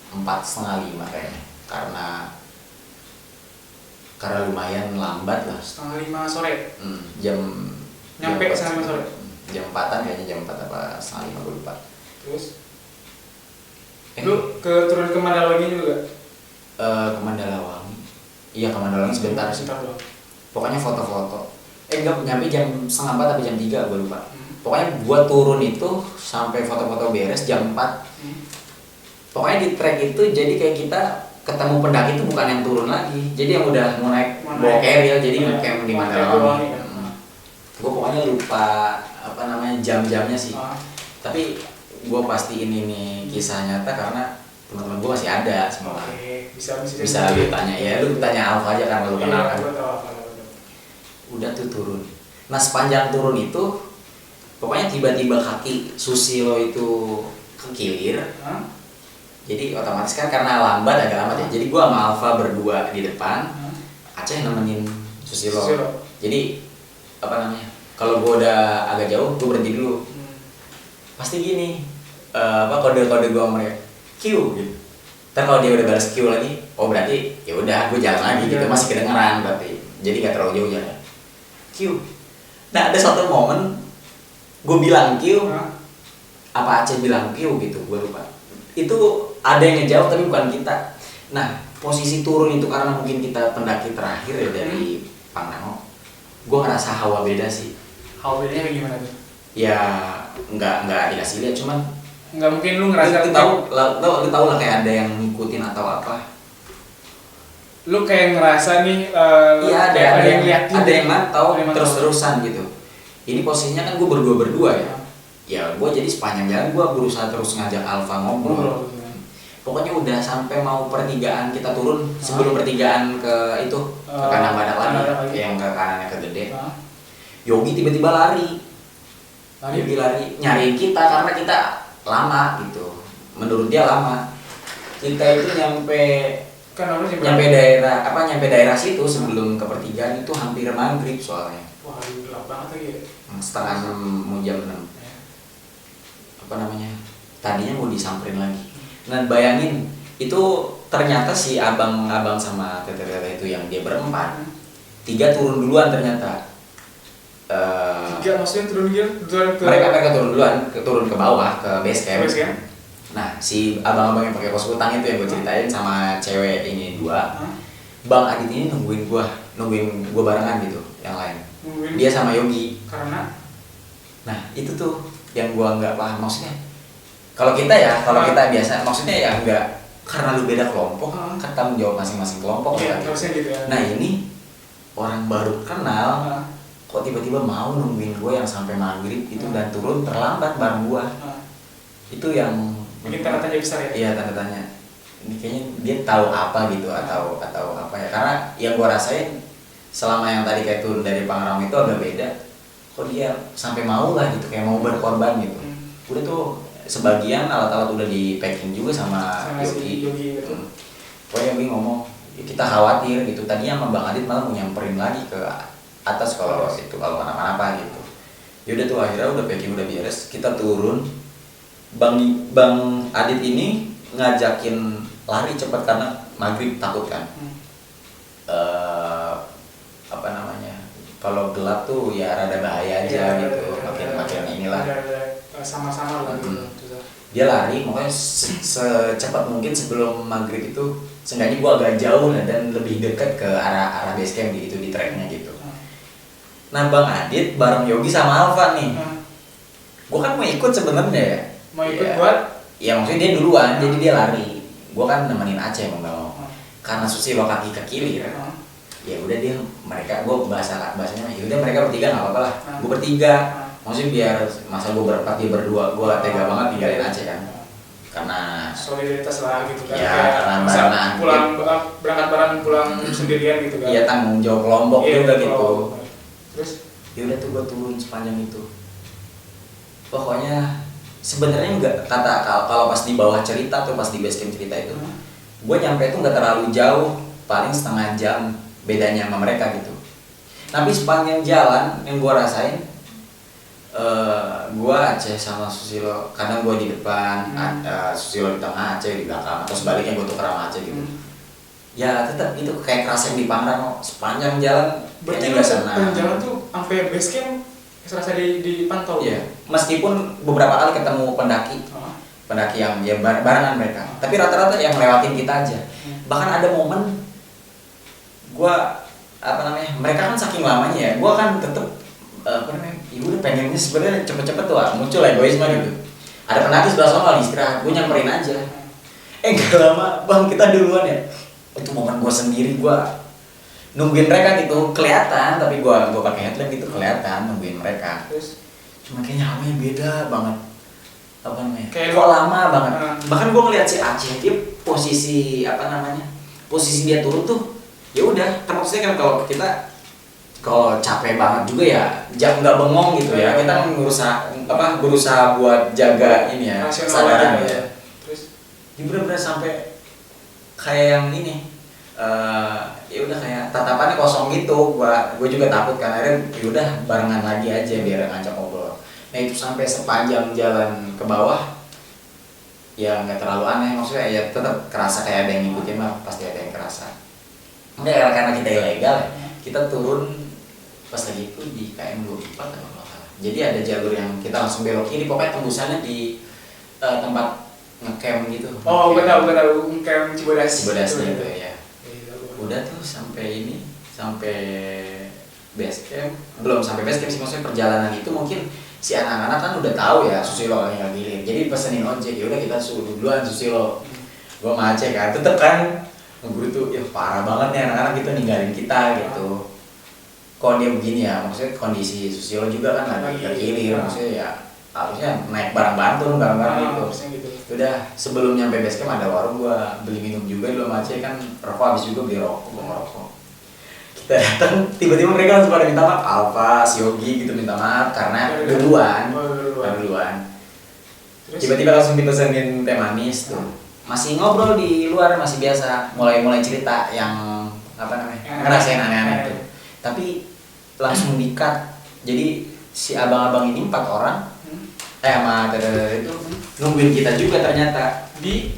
4:30 kayaknya, karena lumayan lambat lah. 4:30 sore. Jam Nyampe 4:30 sore. Jam 4-an kayaknya, jam 4 apa 4:30 gue lupa. Terus? Lu turun ke Mandalawangi juga? Ke Mandalawangi. Iya ke Mandalawangi sebentar sih. Pokoknya foto-foto. Enggak nyampe jam 3:30 atau jam 3 gue lupa. Pokoknya gua turun itu sampai foto-foto beres jam 4. Pokoknya di trek itu jadi kayak kita ketemu pendaki itu bukan yang turun lagi. Jadi yang udah mau naik bawa carrier, jadi camp di Mandalawangi. Gua pokoknya lupa jam-jamnya sih. Tapi gua pastiin ini kisah nyata karena teman-teman gua masih ada semua. Bisa lu tanya ya, lu tanya Alfa aja karena lu kenal kan. Udah tuh turun. Nah sepanjang turun itu pokoknya tiba-tiba kaki Susilo itu kekilir. Jadi otomatis kan karena agak lambat ya. Jadi gua sama Alfa berdua di depan, Aceh nemenin Susilo. Jadi kalau gua udah agak jauh, gua berhenti dulu. Pasti gini, kode-kode gua sama mereka, Q gitu. Ntar kalau dia udah balas Q lagi, oh berarti ya udah gua jalan lagi gitu, masih kedengeran berarti. Jadi gak terlalu jauh jalan. Q. Nah ada satu momen gue bilang Q, apa Aceh bilang Q gitu, gue lupa. Itu ada yang ngejauh tapi bukan kita. Nah posisi turun itu karena mungkin kita pendaki terakhir ya dari Pangrango. Gue ngerasa hawa beda sih. Hawa bedanya gimana tuh? Ya nggak dikasih lihat, cuman nggak mungkin lu ngerasa lu tahu lah kayak ada yang ngikutin atau apa. Lu kayak ngerasa nih iya ada yang lihat, ada yang mantau terus-terusan gitu. Ini posisinya kan gue berdua ya. Ya gue jadi sepanjang jalan gue berusaha terus ngajak Alfa ngobrol. Pokoknya udah sampai mau pertigaan kita turun, sebelum pertigaan ke itu ke kanan Badak lagi, yang ke kanannya ke Gede. Yogi tiba-tiba lari. Yogi lari nyariin kita karena kita lama gitu. Menurut dia lama. Kita itu nyampe daerah situ sebelum ke pertigaan itu hampir maghrib soalnya. Wah, gelap banget lagi ya. Setengah 6 mau jam 6. Tadinya mau disamperin lagi. Dan bayangin itu ternyata si abang sama tete-tete itu yang dia berempat, 3 turun duluan ternyata. 3 maksudnya turun ke mereka turun ke bawah ke base camp. Nah si abang-abang yang pakai kos kutang itu yang gue ceritain sama cewek ini 2, Bang Adit ini nungguin gua barengan gitu yang lain. Dia sama Yogi. Karena nah itu tuh yang gua nggak paham, maksudnya kalau kita biasa maksudnya ya enggak, karena lu beda kelompok kan tanggung jawab masing-masing kelompok gitu ya. Nah ini orang baru kenal kok tiba-tiba mau nungguin gua yang sampai maghrib itu dan turun terlambat bareng gua. Itu yang bikin tanda tanya besar ya. Iya tanda tanya. ini kayaknya dia tahu apa gitu atau apa ya, karena yang gue rasain selama yang tadi kayak turun dari Pangrango itu agak beda. Kok dia sampai mau lah gitu, kayak mau berkorban gitu. Udah tuh sebagian alat-alat udah di packing juga sama si Yogi gitu. Pokoknya Yogi ngomong ya, kita khawatir gitu, tadinya sama Bang Adit malah mau nyamperin lagi ke atas kalau itu kalau kenapa-napa gitu. Yaudah tuh akhirnya udah packing udah beres, kita turun. Bang Adit ini ngajakin lari cepat karena maghrib takut kan. Apa namanya, kalau gelap tuh ya rada bahaya aja gitu, makin inilah. Sama-sama lah gitu. Dia lari, makanya secepat mungkin sebelum maghrib itu, seenggaknya gua agak jauh lah dan lebih dekat ke arah base camp gitu di treknya gitu. Nah Bang Adit bareng Yogi sama Alfa nih. Gua kan mau ikut sebenarnya ya. Mau ikut buat? Ya maksudnya dia duluan, jadi dia lari. Gua kan nemenin Aceh mau. Karena Susilo kaki ke kiri kan. Ya udah dia mereka, gue bahasanya ya udah mereka bertiga nggak apa-apa lah. Gue bertiga, maksudnya biar masa gue berempat dia berdua, gue tega banget tinggalin Aceh kan. Karena solidaritas lah gitu kan. Ya karena pulang berangkat bareng pulang sendirian gitu kan. Iya tanggung jawab kelompok juga gitu. Terus ya udah tuh gue turun sepanjang itu. Pokoknya sebenarnya nggak kata kalau pas di bawah cerita tuh pas di base camp cerita itu, gue nyampe tuh nggak terlalu jauh, paling setengah jam bedanya sama mereka gitu. Tapi sepanjang jalan yang gue rasain, gue Aceh sama Susilo, kadang gue di depan, Susilo di tengah, Aceh di belakang, atau sebaliknya gue tuh kerama Aceh gitu. Ya tetap itu kayak kerasa yang di Pangrango sepanjang jalan. Berarti lu sepanjang jalan tuh sampai base camp serasa dipantau. Iya. Meskipun beberapa kali ketemu pendaki yang ya barengan mereka, tapi rata-rata yang lewatin kita aja. Bahkan ada momen gua mereka kan saking lamanya ya, gua kan tetep ya udah pengennya sebenarnya cepet-cepet tuh muncul egoisme gitu. Ada pendaki sebelah sana lagi istirahat, gua nyamperin aja. Gak lama bang kita duluan ya. Itu momen gua sendiri, gua nungguin mereka gitu kelihatan, tapi gua pakai headlamp gitu kelihatan nungguin mereka. Terus cuma kayaknya awalnya beda banget, kayak kok lama banget. Bahkan gua ngeliat si Aceh dia posisi posisi dia turun tuh ya udah, kan maksudnya kan kalau capek banget juga ya jangan nggak bengong gitu ya, kita berusaha buat jaga ini ya kesadaran ya. Terus bener-bener sampai kayak yang ini ya udah kayak tatapannya kosong gitu. Gue juga takut kan, akhirnya ya udah barengan lagi aja biar ngajak ngobrol. Nah itu sampai sepanjang jalan ke bawah ya nggak terlalu aneh, maksudnya ya tetap kerasa kayak ada yang ngikutin mah, pasti ada yang kerasa. Enggak, karena kita ilegal ya, kita turun pas lagi itu di KM 24 atau apa. Jadi ada jalur yang kita langsung belok kiri, pokoknya tembusannya di tempat ngecamp gitu. gue tahu ngecamp Cibodas gitu ya. Udah tuh sampai base camp, belum sampai base camp sih, maksudnya perjalanan itu mungkin si anak-anak kan udah tahu ya Susilo kan yang gilir, jadi pesenin ojek. Ya udah kita suruh duluan Susilo, gua sama Aceh kan, tetep kan ngeburu tuh ya parah banget nih anak-anak gitu ninggalin kita gitu. Kok dia begini ya, maksudnya kondisi Susilo juga kan lagi gilir, maksudnya ya harusnya naik barang-barang turun barang-barang gitu. Udah sebelum nyampe base camp ada warung, gua beli minum juga dulu sama Aceh kan, rokok habis juga beli rokok, gua ngerokok. Kita datang tiba-tiba mereka langsung pada minta maaf, Alfa, si Yogi gitu minta maaf karena duluan. Tiba-tiba langsung dipesenin teh manis tuh. Masih ngobrol di luar, masih biasa, mulai cerita yang ngerasain aneh-aneh tuh. Tapi langsung di-cut. Jadi si abang-abang ini 4 orang sama itu nungguin kita juga ternyata di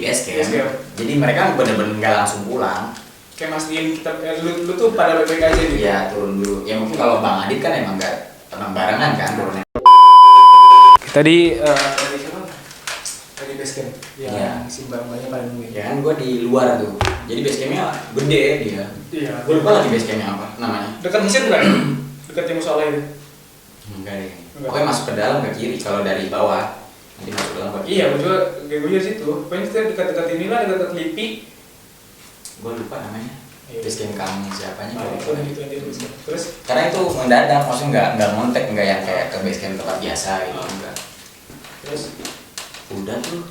base camp. Jadi mereka bener-bener nggak langsung pulang. Kayak mastiin kita, lu tuh pada baik-baik aja gitu. Iya turun dulu. Ya mungkin kalau Bang Adit kan emang barengan kan turunnya. Tadi Tadi base camp. Iya. Si mbak-mbaknya pada nungguin. Ya kan gue di luar tuh. Jadi base campnya gede dia. Iya. Gue lupa lagi base campnya apa namanya. Dekat mesin bukan? Dekat yang musola itu. Enggak deh. Pokoknya masuk ke dalam ke kiri kalau dari bawah. Nanti masuk ke dalam ke kiri. Iya, gue juga situ. Pokoknya kita dekat-dekat inilah, dekat LIPI. Gue lupa namanya. Base camp kami siapanya. Terus karena itu mendadak, maksudnya nggak ngontek, nggak yang kayak ke base camp tempat biasa gitu enggak. Terus udah tuh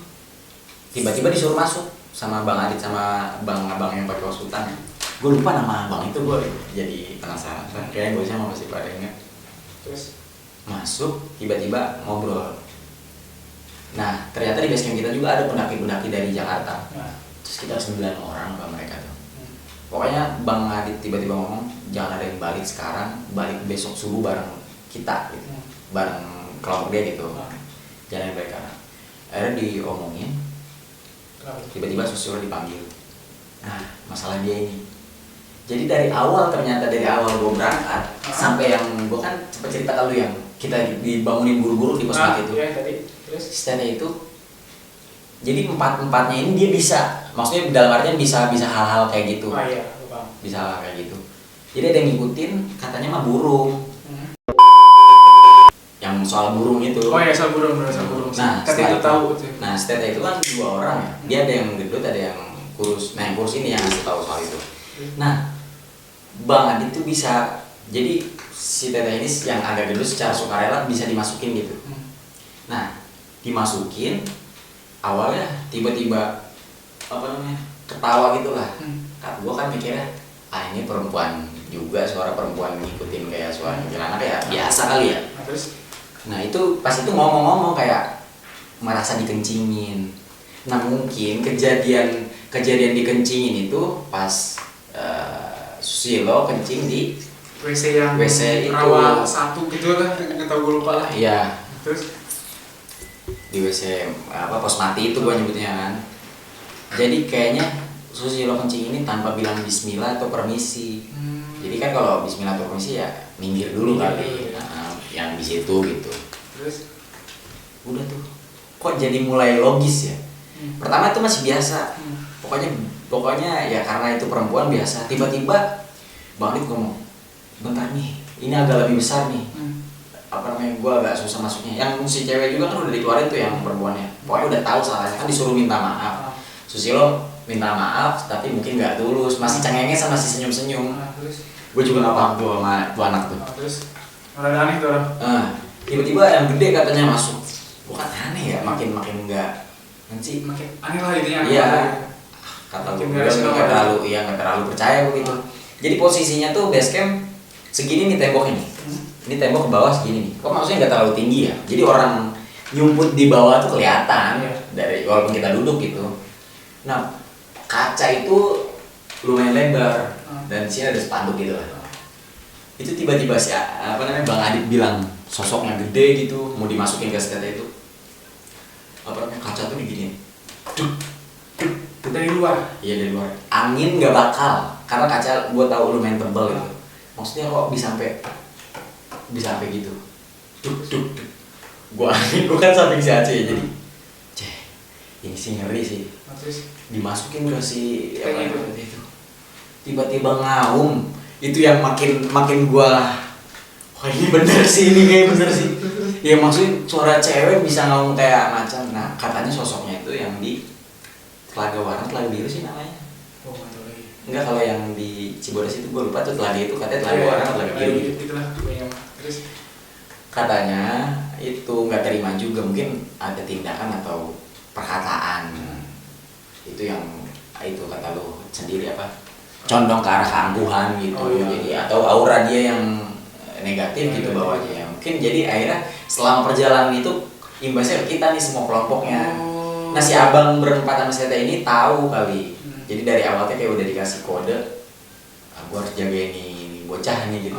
tiba-tiba disuruh masuk sama Bang Adit sama abang yang pakai kaos hutan. Gue lupa nama abang itu, gue jadi penasaran. Kayaknya gue sama pasti pada ingat. Terus Masuk, tiba-tiba ngobrol. Nah, ternyata di base camp kita juga ada pendaki-pendaki dari Jakarta. nah, Terus kita 9 orang sama mereka tuh. Pokoknya Bang Adit tiba-tiba ngomong, jangan ada yang balik sekarang, balik besok subuh bareng kita gitu. Bareng kelompok dia gitu. Jangan yang balik sekarang. Akhirnya diomongin, kenapa? tiba-tiba Susilo dipanggil. Nah, masalah dia ini. Jadi dari awal gue berangkat sampai yang gue kan sempat cerita ke lu yang kita dibangunin buru-buru di pos mati itu. Iya tadi. Terus Stand-nya itu jadi empat-empatnya ini dia bisa, maksudnya dalam artian bisa hal-hal kayak gitu. oh iya, lupa. Bisa hal kayak gitu. Jadi ada yang ngikutin katanya mah burung. Yang soal burung itu. Oh iya, soal burung. Nah, Kata itu tahu tuh. Nah, stand itu kan 2 orang ya. Dia ada yang gendut, ada yang kurus. Nah, yang kurus ini yang ngasih tahu soal itu. Nah, Bang Adit tuh bisa, jadi si teteh ini yang agak gendut secara sukarela bisa dimasukin gitu. Nah, dimasukin awalnya tiba-tiba apa namanya ketawa gitulah. Gua kan mikirnya ini perempuan juga, suara perempuan ngikutin kayak suara kuntilanak ya biasa kali ya. Nah, terus Nah itu pas itu ngomong-ngomong kayak merasa dikencingin. Nah mungkin kejadian dikencingin itu pas Susilo kencing di WC yang WC itu. rawa satu gitu kan, nggak tahu gue lupa lah. Iya Terus di WC pos mati itu gua nyebutnya kan. Jadi kayaknya Susilo kencing ini tanpa bilang bismillah atau permisi. Jadi kan kalau bismillah atau permisi ya minggir dulu kali. Nah, yang di situ gitu. Terus Udah tuh. Kok jadi mulai logis ya? Pertama itu masih biasa. Pokoknya ya karena itu perempuan biasa. Tiba-tiba Bang Adit ngomong, bentar nih, ini agak lebih besar nih. Apa namanya, gue agak susah masuknya. Yang si cewek juga kan udah dikeluarin tuh yang perempuannya. Pokoknya udah tahu salahnya, kan disuruh minta maaf. Susilo minta maaf tapi mungkin nggak tulus, masih cengenges sama masih senyum-senyum. terus Gue juga nggak paham tuh sama tuh anak tuh. terus ada aneh tuh orang. Tiba-tiba yang gede katanya masuk. Bukan aneh ya, makin nggak nanti Makin aneh lah intinya. iya kata gue nggak terlalu percaya begitu. Jadi posisinya tuh base camp segini nih tembok ini tembok ke bawah segini nih. Kok maksudnya nggak terlalu tinggi ya, jadi orang nyumput di bawah tuh kelihatan dari walaupun kita duduk gitu. Nah kaca itu lumayan lebar dan di sini ada spanduk gitu lah. Itu tiba-tiba si Bang Adit bilang sosoknya gede gitu mau dimasukin ke stand itu. Kaca tuh diginiin. Dari luar. Iya dari luar. Angin nggak bakal karena kaca gue tahu lumayan tebal gitu. Maksudnya kok bisa sampai gitu. Duk. Gue kan samping si Aceh jadi. Ini sih ngeri sih. Terus Dimasukin ke si kayak itu. Tiba-tiba ngaum. Itu yang makin gua wah ini bener sih, ini kayak bener sih. Ya maksudnya suara cewek bisa ngaum kayak macan. Nah katanya sosoknya itu yang di Telaga Warna, Telaga Biru sih namanya. oh nggak tahu lagi. Enggak, kalau yang di Cibodas itu gue lupa tuh telaga itu katanya Telaga Warna, Telaga Biru gitu. Itulah yang terus Katanya itu nggak terima juga, mungkin ada tindakan atau perkataan. Itu yang itu kata lu sendiri apa? Condong ke arah keangkuhan gitu. Jadi atau aura dia yang negatif gitu bawahnya ya. Mungkin jadi akhirnya selama perjalanan itu imbasnya ke kita nih semua kelompoknya. Nah si abang berempat sama si Tete ini tahu kali. Jadi dari awalnya kayak udah dikasih kode, gue harus jagain nih bocah nih gitu.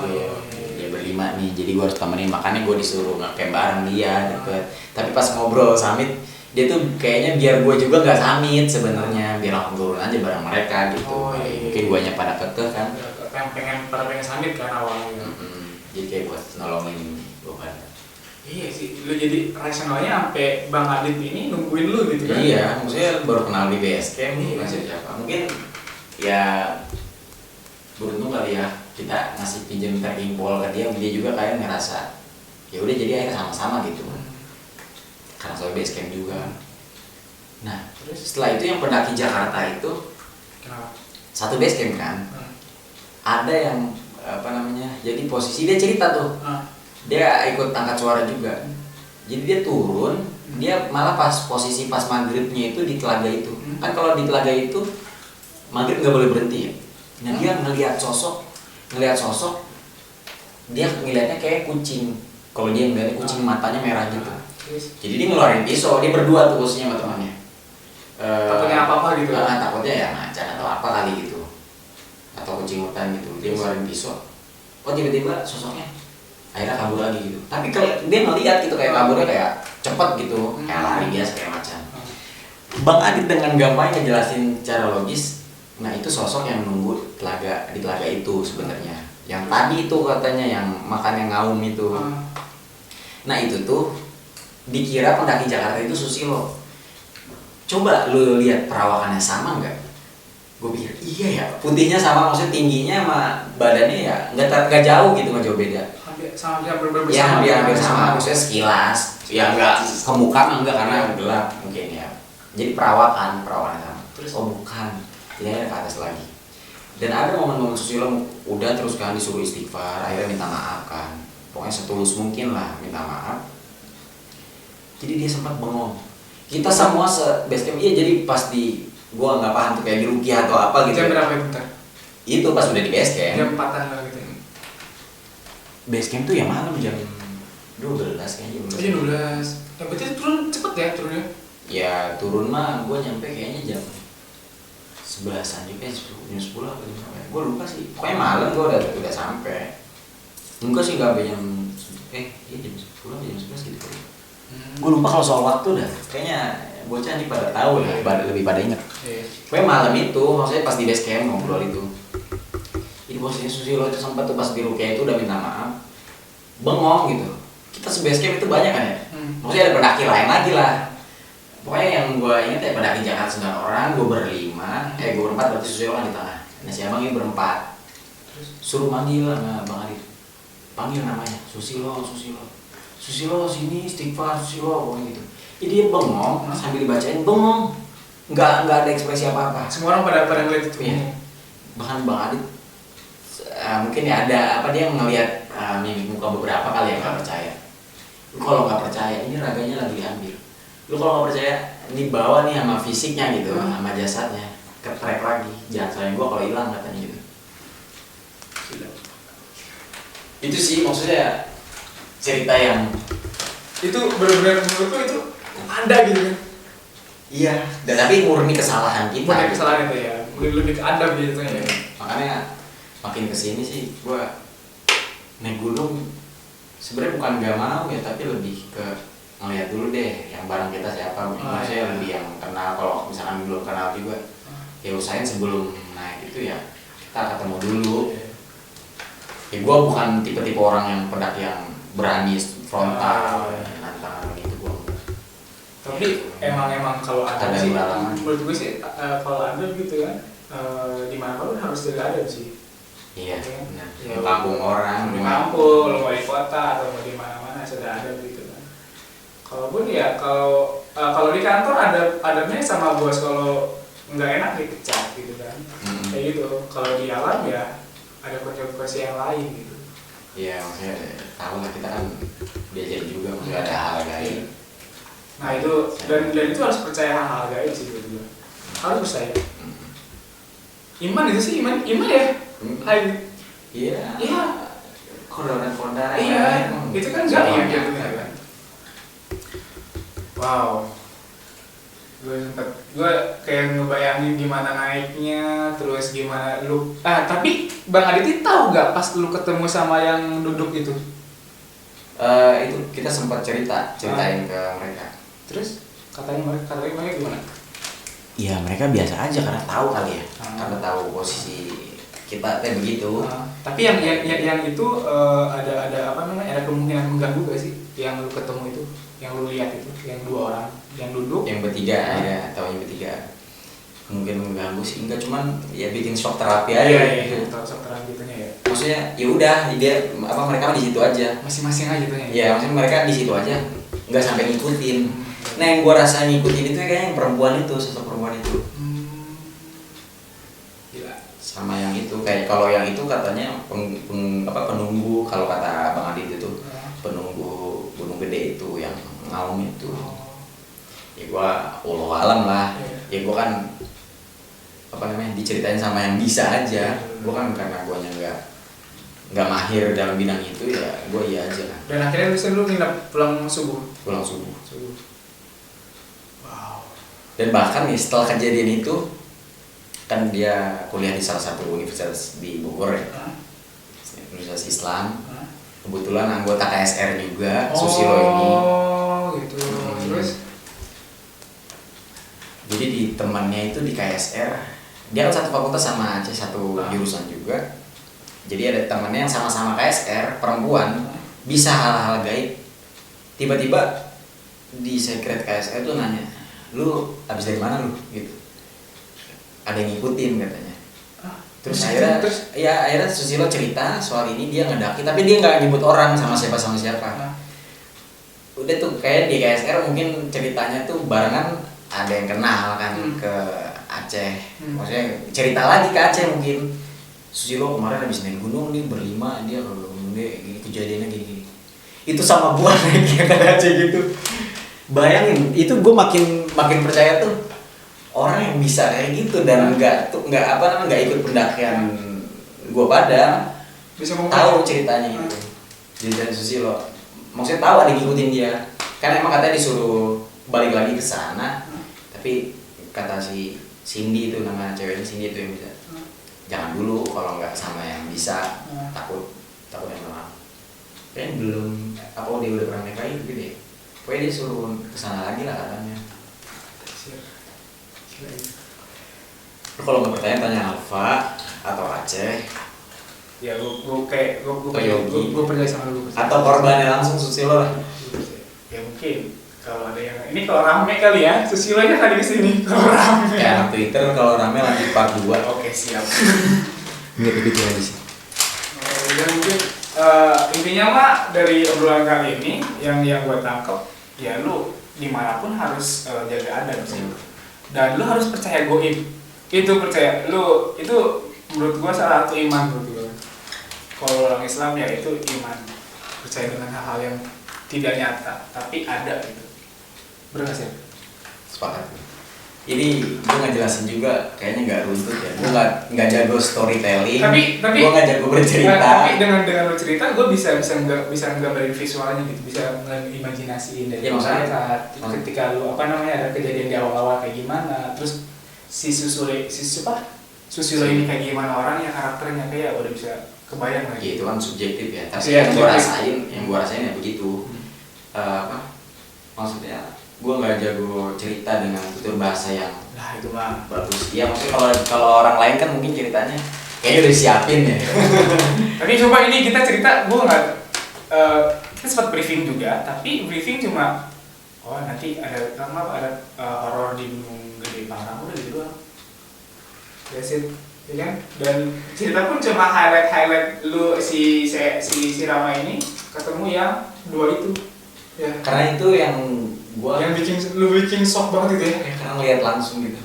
Dia berlima nih, jadi gue harus temenin. Makanya gue disuruh ngecamp bareng dia deket. Tapi pas ngobrol samit, dia tuh kayaknya biar gue juga nggak samit sebenarnya, biar langsung turun aja bareng mereka gitu. Mungkin guanya pada kekeh kan. pengen samit kan awalnya. Jadi kayak buat nolongin gue kan. Iya sih, lu jadi rasionalnya sampai Bang Adit ini nungguin lu gitu kan? Iya, maksudnya baru kenal di base camp nih, masih siapa? Mungkin ya beruntung kali ya kita ngasih pinjam trekking pole ke dia juga kayak ngerasa ya udah jadi akhirnya sama-sama gitu. Karena soal base camp juga. Nah, terus setelah itu yang pendaki Jakarta itu Kenapa? satu base camp kan? Ada yang apa namanya? Jadi posisi dia cerita tuh. Dia ikut angkat suara juga. Jadi dia turun dia malah pas posisi pas maghribnya itu di telaga itu. Kan kalau di telaga itu maghrib nggak boleh berhenti ya. Nah dia ngelihat sosok, dia ngelihatnya kayak kucing. Kalau dia ngelihatnya kucing matanya merah gitu. Jadi dia ngeluarin pisau, dia berdua tuh posisinya sama temannya. Takutnya apa-apa gitu. Takutnya ya macan atau apa kali gitu. Atau kucing hutan gitu. Dia ngeluarin pisau. Oh tiba-tiba sosoknya akhirnya kabur lagi gitu. Tapi kalau dia ngeliat gitu kayak kaburnya kayak cepet gitu, kayak lari biasa kayak macan. Bang Adit dengan gampang ngejelasin cara logis. Nah itu sosok yang nunggu di telaga itu sebenarnya. Yang tadi itu katanya yang makan yang ngaum itu. Nah itu tuh dikira pendaki Jakarta itu Susilo. Coba lu lihat perawakannya sama nggak? Gue pikir iya ya, putihnya sama, maksudnya tingginya sama badannya ya nggak jauh gitu, nggak jauh beda. Hampir Ya sama. hampir sama, maksudnya sekilas. Ya nggak ke muka mah enggak karena gelap mungkin ya. Jadi perawakannya sama. Terus oh bukan, ini ke atas lagi. Dan ada momen-momen Susilo udah terus kan disuruh istighfar, akhirnya minta maaf kan. Pokoknya setulus mungkin lah minta maaf. Jadi dia sempat bengong. Kita semua base camp, iya jadi pas gua nggak paham tuh kayak di Rukiah atau apa gitu. Jam berapa itu bentar? Itu pas udah di base camp. Jam 4-an lah gitu. Base camp tuh ya malam jam 12 kayaknya. Jam 12. Ya berarti turun cepet ya turunnya? Ya turun mah gua nyampe kayaknya jam 11-an juga, jam 10 apa jam berapa? Gua lupa sih. Pokoknya malam gua udah sampai. Enggak sih enggak jam iya jam 10 atau jam 11 gitu. Gue lupa kalau soal waktu dah. Kayaknya bocah nih pada tahu ya, lebih pada inget. Pokoknya malam itu, maksudnya pas di base camp ngobrol itu. Ini bosnya Susilo itu sempat tuh pas di Rukiah itu udah minta maaf. Bengong gitu. Kita se-base camp itu banyak kan ya? Maksudnya ada pendaki lain lagi lah. Pokoknya yang gue inget ya pendaki Jakarta 9 orang, gue berlima, gue berempat, berarti Susilo kan di tengah. Nah si abang ini berempat. Suruh manggil sama Bang Adit. Panggil namanya, Susilo sini istighfar Susilo pokoknya gitu. Jadi dia bengong sambil dibacain bengong, nggak ada ekspresi apa-apa. Semua orang pada ngeliat itu. Iya. Bahkan Bang Adit mungkin ya ada apa dia ngelihat mimik muka beberapa kali yang nggak percaya. Lu kalau nggak percaya ini raganya lagi diambil. Lu kalau nggak percaya ini bawa nih sama fisiknya gitu, sama jasadnya ke track lagi. Jangan salahin gua kalau hilang katanya gitu. Gila. Itu sih maksudnya cerita yang itu benar-benar menurutku itu ada gitu kan. Iya, dan tapi murni kesalahan kita. Murni kesalahan itu ya, lebih ke adab gitu ya. Makanya makin kesini sih gua naik gunung sebenarnya bukan nggak mau ya, tapi lebih ke ngeliat dulu deh yang bareng kita siapa. Maksudnya lebih yang kenal. Kalau misalkan belum kenal juga ya usahain sebelum naik itu ya kita ketemu dulu. Ya gua bukan tipe-tipe orang yang pendaki yang berani frontal nantang gitu gua. Tapi emang kalau ada sih menurut gue sih kalau ada gitu kan di mana pun harus jaga adab sih. Iya benar. Ya, Kampung orang di kampung, lo wali kota atau di mana-mana sudah ada gitu kan. Kalau gue ya kalau di kantor adabnya sama bos, kalau nggak enak dipecat gitu kan. Kayak gitu. Kalau di alam ya ada konsekuensi yang lain gitu. Iya, maksudnya tahu lah kita kan diajar juga, maksudnya ada hal gaib. Nah itu dan itu harus percaya hal-hal gaib sih gitu. Harus percaya. Iman itu sih iman ya. Iya. Iya. Kondoran. Iya. Itu kan gaib gitu kan. Wow. Gue kayak ngebayangin gimana naiknya, terus gimana lu. Tapi Bang Adit tahu nggak pas lu ketemu sama yang duduk itu? Itu kita sempat ceritain ke mereka. Terus katanya mereka gimana? Iya mereka biasa aja karena tahu kali ya, karena tahu posisi kita kayak begitu. Tapi yang itu ada apa namanya? Ada kemungkinan mengganggu gak sih? Yang lu ketemu itu, yang lu lihat itu, yang dua orang yang duduk? Yang bertiga ya, atau yang bertiga. Mungkin mengganggu sih, enggak, cuman ya bikin shock terapi aja. Iya, shock terapi gitunya ya. Maksudnya ya udah dia mereka di situ aja. Masing-masing aja gitu ya. Iya, maksudnya mereka di situ aja, nggak sampai ngikutin. Nah yang gua rasa ngikutin itu kayaknya yang perempuan itu, sosok perempuan itu. Gila. Sama yang itu, kayak kalau yang itu katanya penunggu, kalau kata Bang Adit itu penunggu Gunung Gede itu yang ngaum itu. ya gue walau alam lah. Iya. Ya gue kan apa namanya diceritain sama yang bisa aja. Gue kan karena gue nggak mahir dalam bidang itu ya gue iya aja lah. Dan akhirnya lu nginep pulang subuh. Pulang subuh. Wow. Dan bahkan nih setelah kejadian itu kan dia kuliah di salah satu universitas di Bogor ya, Universitas Islam. Kebetulan anggota KSR juga, Susilo ini. Oh gitu. Terus? Jadi di temannya itu di KSR, dia kan satu fakultas sama Aceh, satu jurusan juga. Jadi ada temannya yang sama-sama KSR, perempuan, bisa hal-hal gaib. Tiba-tiba di secret KSR tuh nanya, lu habis dari mana lu? Gitu. Ada yang ngikutin katanya. Terus akhirnya Susilo cerita soal ini, dia ngedaki tapi dia nggak nyebut orang sama siapa. Udah tuh kayak di KSR mungkin ceritanya tuh barengan ada yang kenal kan ke Aceh. Maksudnya cerita lagi ke Aceh mungkin. Susilo kemarin habis naik gunung nih berlima, dia kalau gunung deh gini kejadiannya gini. Itu sama gua naik ke Aceh gitu. Bayangin, itu gua makin percaya tuh. Orang yang bisa kayak gitu dan nggak ikut pendakian gue pada bisa tahu ceritanya itu Jajan Susilo, maksudnya tahu ada yang ngikutin dia kan, emang katanya disuruh balik lagi ke sana, tapi kata si Cindy itu, nama ceweknya Cindy itu yang bisa, jangan dulu kalau nggak sama yang bisa, takut yang kenal kayaknya belum dia udah pernah naik lagi gitu deh, pokoknya dia suruh kesana lagi lah katanya. Kalau nggak percaya tanya Alfa atau Aceh. Ya gue percaya sama lu. Atau korbannya langsung Susilo lah. Ya mungkin kalau ada yang ini kalau rame kali ya, Susilo nya tadi kesini kalau rame. Kayak Twitter kalau rame lanjut part 2. Oke siap. Nggak begitu aja sih. Dan mungkin intinya mah dari obrolan kali ini yang gue tangkap ya lu dimanapun harus jaga adab sih. Dan lu harus percaya goib. Itu percaya lu itu menurut gua salah satu iman menurut gua. Kalau orang Islam ya itu iman, percaya dengan hal-hal yang tidak nyata tapi ada gitu. Benar sih? Sepakat. Ini gua nggak jelasin juga, kayaknya nggak runtut ya. Gua nggak jago storytelling. Tapi gua nggak jago bercerita. Tapi dengan lu cerita, gua bisa nggambarin visualnya gitu, bisa ngimajinasiin dari ya, masyarakat. Ketika lu ada kejadian di awal-awal kayak gimana, terus si Susilo ini kayak gimana orangnya, karakternya kayak udah bisa kebayang lagi. Ya, itu kan subjektif ya. Tapi yang gua rasain ya begitu. Maksudnya gue nggak jago cerita dengan tutur bahasa yang itu mah bagus. Iya, maksudnya kalau orang lain kan mungkin ceritanya kayaknya udah siapin ya. Tapi coba ini kita cerita, gue nggak kita sempat briefing juga, tapi briefing cuma nanti ada horor di Gunung Gede Pangrango udah gitu doang. That's it, ya kan? Dan cerita pun cuma highlight lu si Rama ini ketemu yang dua itu. Ya. Karena itu yang bikin shock banget gitu ya. Karena lihat langsung gitu.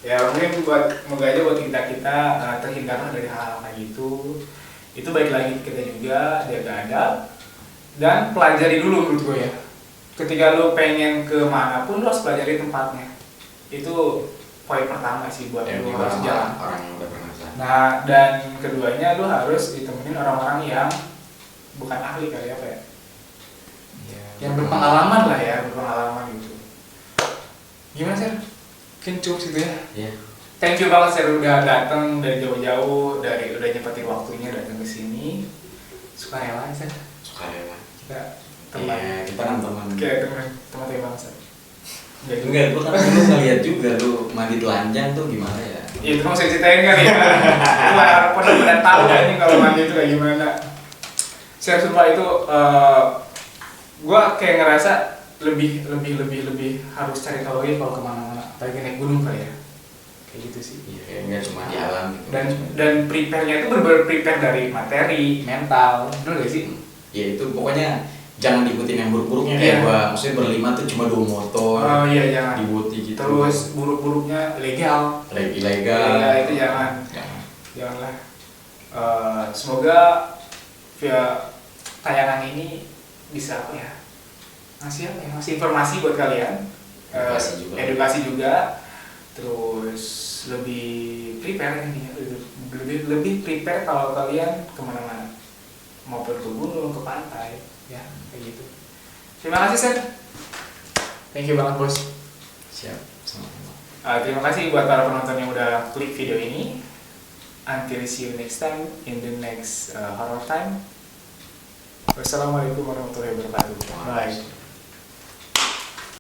Ya mungkin moga aja buat kita terhindar dari hal-hal kayak gitu. Itu baik lagi kita juga jaga adab dan pelajari dulu menurut gue ya. Ketika lu pengen ke manapun lu harus pelajari tempatnya. Itu poin pertama sih buat lu harus jalan. Orang yang udah pernah sana. Nah dan keduanya lu harus ditemenin orang-orang yang bukan ahli kali apa ya. Yang berpengalaman lah ya, gitu. Gimana sih? Mungkin cukup situ ya. Iya. Thank you banget sih udah datang dari jauh-jauh, udah nyempetin waktunya datang ke sini. Sukarela sih. Sukarela. Kita teman. Iya, kita kan teman. Kayak teman bangsa. Enggak, gua kan dulu ngeliat juga lu mandi telanjang tuh gimana ya. Itu mau saya ceritain kan ya. Lu pada tahu kan ini kalau mandi itu kayak gimana. Saya sumpah itu gue kayak ngerasa lebih harus cari tahu lagi kalau kemana-mana, apalagi naik gunung kali ya, kayak gitu sih. Iya, kayaknya cuma di alam gitu. Dan prepare-nya itu bener-bener prepare dari materi, mental, bener gak sih? Ya itu pokoknya jangan diikutin yang buruk-buruknya kayak gua, maksudnya berlima tuh cuma 2 motor. Oh iya jangan. Dibuti gitu. Terus buruk-buruknya ilegal. Ilegal. Itu janganlah. Semoga via tayangan ini bisa ngasih apa ya? Ngasih informasi buat kalian. Edukasi juga. Terus lebih prepare ini ya, lebih prepare kalau kalian kemana-mana, maupun ke gunung, ke pantai, ya kayak gitu. Terima kasih Sen. Thank you banget bos. Siap, sama-sama. Terima kasih buat para penonton yang udah klik video ini. Until see you next time in the next horror time. Wassalamualaikum warahmatullahi wabarakatuh. Bye.